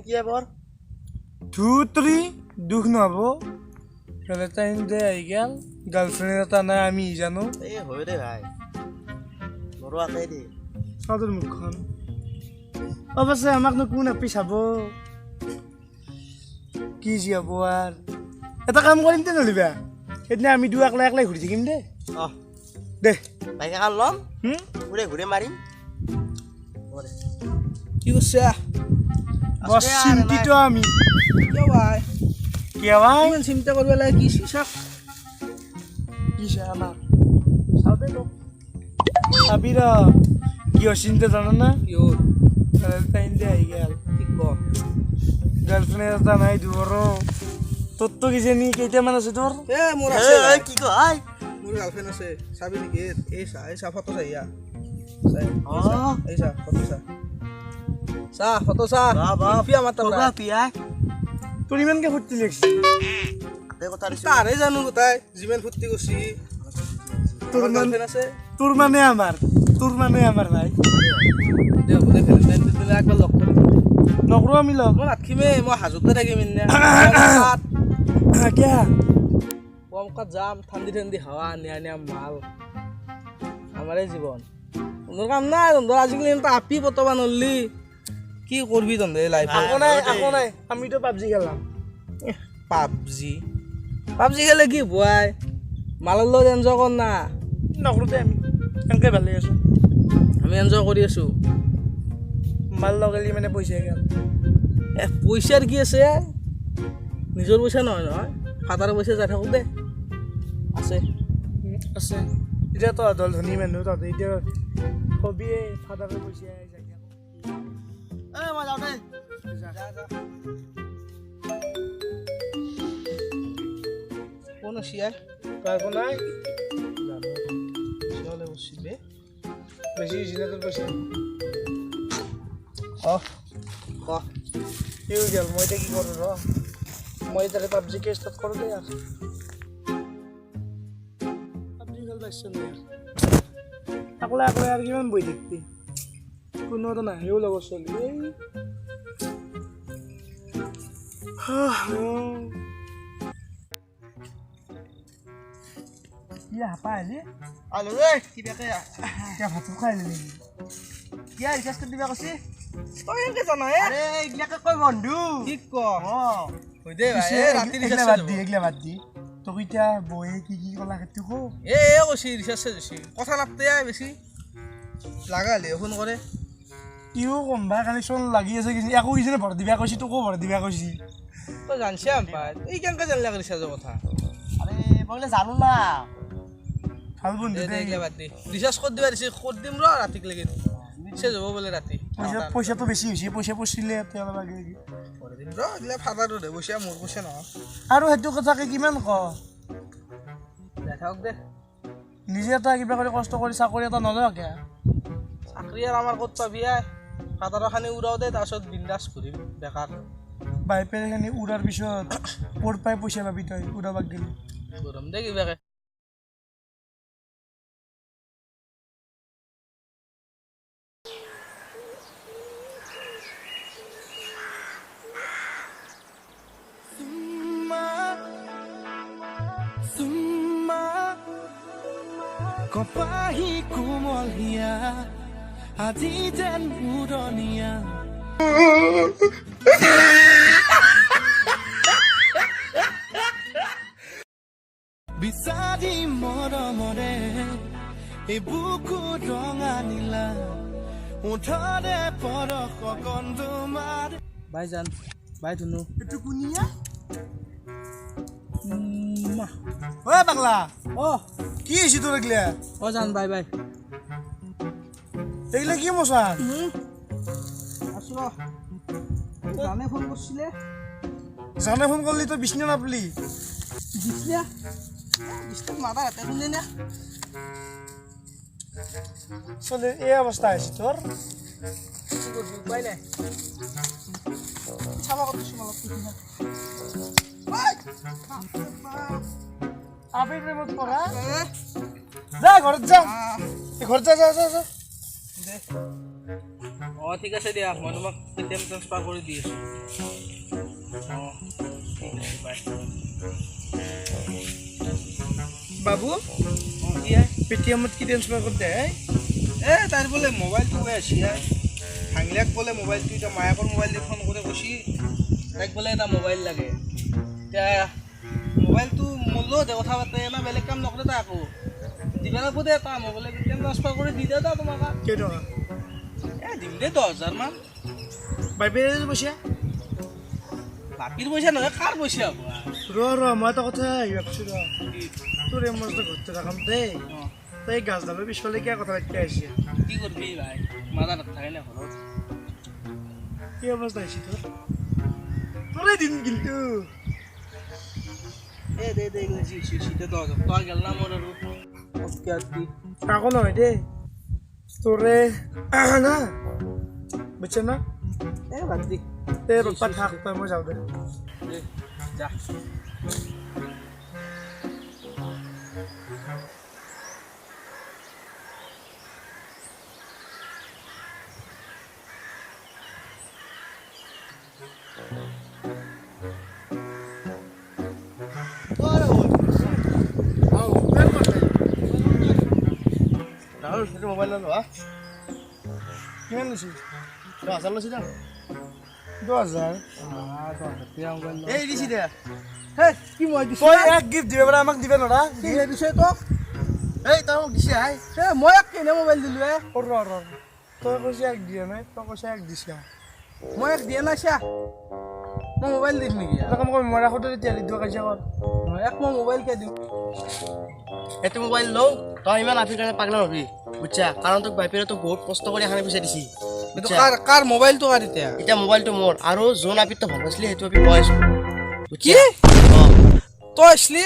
কি আবাৰ ধুতৰি দুখ নহব ভ্যালেন্টাইন ডে আহি গেল গাৰ্লফ্ৰেন্ড এটা নাই আমি জানো এই হয় দে ভাই মোৰো আকাই দে চাদৰ মুখখন অৱশ্যে আমাকনো কোন আপি চাব কি জীয়াব আৰু এটা কাম কৰিম দে নলিবা সেইদিনা আমি দুই একলাই একলাই ঘূৰি থাকিম দে দে বাইক এখন ল'ম ঘূৰে ঘূৰে মাৰিম কি কৈছা বছ চিন্তিত আমি কিয় ভাই কিয় ভাই ইমান চিন্তা কৰিব লাগে কি চাক কি চা আমাক চাওঁ দে তোক চাবি ৰ কিয় চিন্তা জানো না কিয় ভ্যালেন্টাইন ডে আহি গেল কি ক গাৰ্লফ্ৰেণ্ড এটা নাই দূৰ তোৰতো কিজানি কেইটামান আছে তোৰ এ মোৰ আছে কি কয় মোৰ গাৰ্লফ্ৰেণ্ড আছে চাবি নেকি এই চা ফটো চাই ইয়া এই চা ফটো চা ফটো চা পিয়া মাতা পিয়া তোৰ ইমানকে ফূৰ্তি লাগিছে তাৰে জানো তাই যিমান ফূৰ্তি কৰিছি তোৰ গাৰ্লফ্ৰেণ্ড আছে তোৰ মানে আমাৰ ভাই দে বোলে ভেলেণ্টাইন ডে দিলে একবাৰ লগ কৰিম নকৰো আমি লগ মই নাথাকিমেই মই হাজোতে থাকিম ইনে কিয়া কমকাত যাম ঠাণ্ডি হাৱা নিয়া মাল আমাৰে জীৱন তোৰ কাম নাই তোৰ আজিকালি এটা আপি পতাব নৰলি কি কৰবি তহঁতে লাইফত আকৌ নাই আমিতো পাবজি খেলাম পাবজি খেলে কি ভুৱাই মালৰ লগত এনজয় কৰ না নকৰো দে আমি এনেকে ভাল লাগি আছো আমি এনজয় কৰি আছো মাল লগালি মানে পইচা গেল পইচাৰ কি আছে নিজৰ পইচা নহয় ফাদাৰৰ পইচা যাই থাকোঁ দে আছে আছে এতিয়া তহঁতৰ ধনী মানুহ তহঁতে এতিয়া কবিয়ে ফাদাৰৰ পইচা মই যাওঁ দেই কোন আছে পাৰব নাই চলে বসছি বে বেছি হৈছিলে তোৰ পইচা ক কি হৈ গ'ল মই এতিয়া কি কৰোঁ ৰ মই তাৰে পাবজি কে ষ্টাৰ্ট কৰোঁ দে আৰু পাবজি খেল পাইছোঁ নে অকলে আৰু কিমান বহি থাকিবি কোনো এটা নাহেও লগৰ চলি হাপা আহিলি আলো দেই কিবাকে এতিয়া ভাতো খাই আহিলি কিয়া ৰিচাৰ্জ কৰি দিবা কৈছি তই এনেকে জানা আৰে এইগিলাকে কয় বন্ধু কি ক হৈ দে পিছে ৰাতি এইগিলা বাদ দি তোক এতিয়া বৌয়ে কি ক'লা সেইটো কো কৈছি ৰিচাৰ্জ দিছি কথা নাপাতে বেছি লাগা হ'লে ফোন কৰে ইও কমবা কানেকশ্যন লাগি আছে কিছু একো কিছু ভৰ দিবা কৈছি তোকো ভৰ দিবা কৈছি তই জানছি পাই এই কেনেকে জানলা ৰিচাৰ্জৰ কথা আৰে মই জানো না ভাল বন্ধু দে এইগিলা বাদ দি ৰিচাৰ্জ কৰি দিবা দিছি কৰি দিম ৰ ৰাতিক লাগি ৰিচাৰ্জ হ'ব বোলে ৰাতি পইচাটো বেছি হৈছে পইচা পচিলে অলপ আগে কৰি দিম ৰ এইগিলা ফাদাৰো দে পইচা মোৰ পইচা নহয় আৰু সেইটো কথাকে কিমান ক যাই থাকক দে নিজে এটা কিবা কৰি কষ্ট কৰি চাকৰি এটা নলকে চাকৰি আৰু আমাৰ ক'ত পাবি ফাদাৰৰ খানি উৰাও দে তাৰপিছত বিন্দাছ ঘূৰিম বেকাৰ বাইপেৰখিনি উৰাৰ পিছত ক'ৰ পাই পইচা পাবি তই উৰাবাক গেলি ঘূৰম দে কিবাকে কপাহী কোমলীয়া আজি যেন পুৰণীয়া বিচাৰি মৰমৰে এই বুকু ৰঙা নীলা ওঠৰে পৰশ কণ তোমাৰ বাই জান বাই ধুনু এইটো কুনিয়া ঐ পাগলা কি হৈছে তোৰ এগিলা জান বাই বাই এইগিলা কি মচান আছো জানে ফোন কৰিছিলে জানে ফোন কৰিলি তই বিষ্ণু নাপলি দিছিলে ডিষ্টাৰ্ব মাৰা হাতে শুনে না চলে এই অৱস্থা হৈছে তোৰ কি কৰিবি উপায় নাই চাবা কৰিছোঁ অলপ আপি প্ৰেমত পঢ়া যা ঘৰত যা ঘৰত যা যা যা যা দে অঁ ঠিক আছে দিয়া মই তোমাক পেটিএম ট্ৰান্সফাৰ কৰি দি আছোঁ অঁ ঠিক আছে বাই বাবু অঁ কি পেটিএমত কি ট্ৰেন্সফাৰ কৰি দে তাইৰ বোলে মোবাইলটো হৈ আছে ভাঙিলাক বোলে মোবাইলটো এতিয়া মায়াকৰ মোবাইল দি ফোন কৰি কৈছি তাইক বোলে এটা মোবাইল লাগে এতিয়া মোবাইলটো মূল্য দে কথা পাতে না বেলেগ কাম নকৰে তাই আকৌ দিবা লাগব দে এটা মোবাইল পেটিএম ট্ৰান্সফাৰ কৰি দি দে তোমাক কেইটকা দিম দে 10,000 মান বাইপেৰে পইচা বাপীৰ পইচা নহয় কাৰ পইচা হ'ব মই এটা কথা ভাবছোঁ তোৰ এই মস্ত ঘৰতে থাকাম দেই তই গাছডালৰ পিছফালে কিয় কথা পাতি আহিছে কি কৰিবি ভাই মাথা নাথাকে না ঘৰত কি অৱস্থা হৈছে তোৰ তোৰে দিন কিন্তু দে চিটে তই গেল না মোৰ আৰু কাকো নহয় দেই তোৰে না বুজছ না বাদ দি এই বাপ্পা থাক তই মই যাওঁ দে যা ৰাহুল সেইটো মোবাইল ল'লো হা কিমান লৈছে 10,000 লৈছি না 10,000 এই দিছি দে কি মই দিছো তই এক গিফ্ট দিবে পৰা আমাক দিবে নৰা কি দিছে তোক এই তই মোক দিছি আই মই এক কেনে মোবাইল দিলো তই কৈছে এক দিয়া নাই তই কৈছে এক দিছা মই এক দিয়া নাই চা মই মোবাইল দিম নেকি এটা কাম কৰি মই ৰাখোঁতে তেতিয়া দিওঁ কাজিয়া কৰ এক মই মোবাইল কে দিম এইটো মোবাইল লওঁ তই ইমান আফিৰ কাৰণে পাগলা নহবি বুজছা কাৰণ তোক বাইপেৰে তোক বহুত কষ্ট কৰি এখানে পইচা দিছি এইটো কাৰ মোবাইলটো কাৰ এতিয়া এতিয়া মোবাইলটো মোৰ আৰু যোন আপিত তই ভাঙিছিলি সেইটো আপি মই আছো কি তই আসলি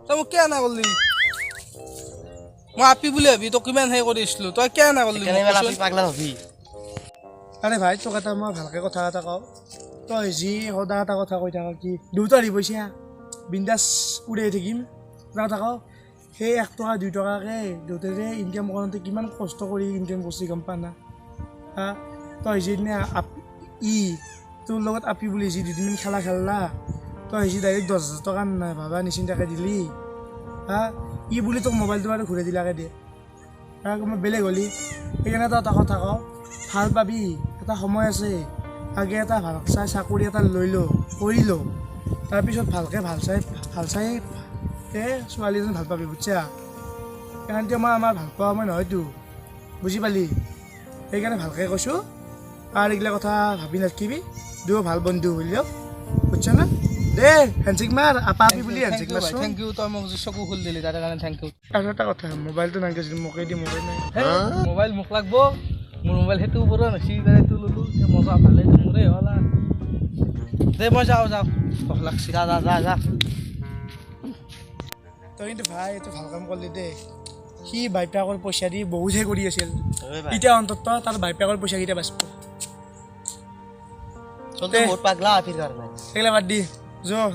তই মোক কিয় না কৰিলি মই আপি বুলি ভাবি তোক কিমান হেৰি কৰিছিলো তই কিয় না কৰিলি কেনে ইমান আপি পাগলা নহবি আৰে ভাই তোক এটা মই ভালকৈ কথা এটা কওঁ তই যি সদায় এটা কথা কৈ থাক কি দেউতাৰ পইচা বিন্দাছ উৰাই থাকিম এটা কথা কওঁ সেই 1 টকা 2 টকাকে দেউতাৰে ইনকাম কৰোঁতে কিমান কষ্ট কৰি ইনকাম কৰিছে গম পা না হা তই যিদিনা তোৰ লগত আপি বুলি যি দুদিনমান খেলা খেললা তই যি ডাইৰেক্ট 10,000 টকা নাই ভাবা নিচিন্তাকৈ দিলি হা বুলি তোক মোবাইলটো আৰু ঘূৰাই দিলাকে দিয়ে মই বেলেগ হ'লি সেইকাৰণে তই এটা কথা কওঁ ভাল পাবি এটা সময় আছে আগে এটা ভাল চাই চাকৰি এটা লৈ ল কৰি ল তাৰপিছত ভালকৈ ভাল চাই ছোৱালী এজন ভাল পাবি বুজছা কাৰণ আমাৰ ভাল পোৱা সময় নহয়তো বুজি পালি সেইকাৰণে ভালকৈ কৈছোঁ আৰু এইগিলা কথা ভাবি নাথাকিবি দুয়ো ভাল বন্ধু হ'লেও বুজছা না দে হেণ্ডশেক মাৰ আপা আপি বুলি হেণ্ডশেক মাৰচোন থেংক ইউ তই মোক চকু খুলি দিলি তাৰ কাৰণে থেংক ইউ আৰু এটা কথা মোবাইলটো নালাগে যদি মোকেই দি মোবাইল নাই মোবাইল মোক লাগব মোৰ মোবাইল সেইটো ওপৰত নাছিল সেইটো ল'লো মজা ভালে মোৰে হ'ল দে মই যাওঁ ভোক লাগছি যা তই কিন্তু ভাই এইটো ভাল কাম কৰিলি দেই সি বাইপাকৰ পইচা দি বহুতহে কৰি আছিল এতিয়া অন্তত তাৰ বাইপাকৰ পইচাকেইটা বাচিব বহুত পাগলা আপিৰ কাৰণে সেইগিলা বাদ দি যোৱা